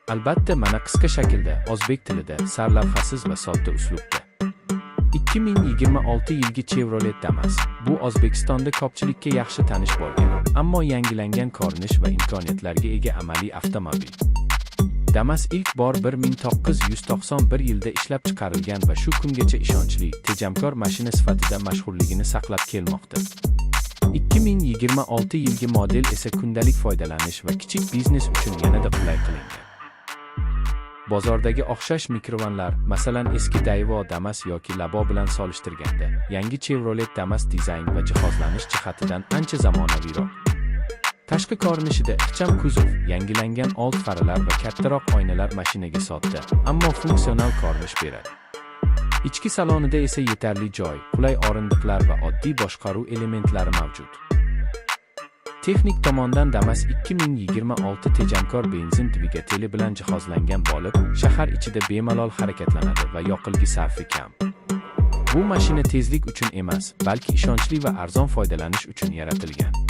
Albatta, mana qisqa shaklda, o'zbek tilida, sarlavhasiz va sodda uslubda. 2026 yilgi Chevrolet Damas. Bu O'zbekistonda ko'pchilikka yaxshi tanish bo'lgan, ammo yangilangan ko'rinish va imkoniyatlarga ega amaliy avtomobil. Damas ilk bor 1991 yilda ishlab chiqarilgan va shu kungacha ishonchli, tejamkor mashina sifatida mashhurligini saqlab kelmoqda. 2026 yilgi model esa kundalik foydalanish va kichik biznes uchun yanada qulay qilingan. Bozordagi o'xshash mikrofonlar, masalan eski Daewoo Damas yoki Labo bilan solishtirganda, yangi Chevrolet Damas dizayn va jihozlanish jihatidan ancha zamonaviyroq. Tashqi ko'rinishida ixcham kuzov, yangilangan old faralar va kattaroq oynalar mashinaga sodda, ammo funksional ko'rinish beradi. Ichki salonida esa yetarli joy, qulay o'rindiqlar va oddiy boshqaruv elementlari mavjud. Texnik tomondan Damas 2026 tejamkor benzin dvigateli bilan jihozlangan bo'lib, shahar ichida bemalol harakatlanadi va yoqilg'i sarfi kam. Bu mashina tezlik uchun emas, balki ishonchli va arzon foydalanish uchun yaratilgan.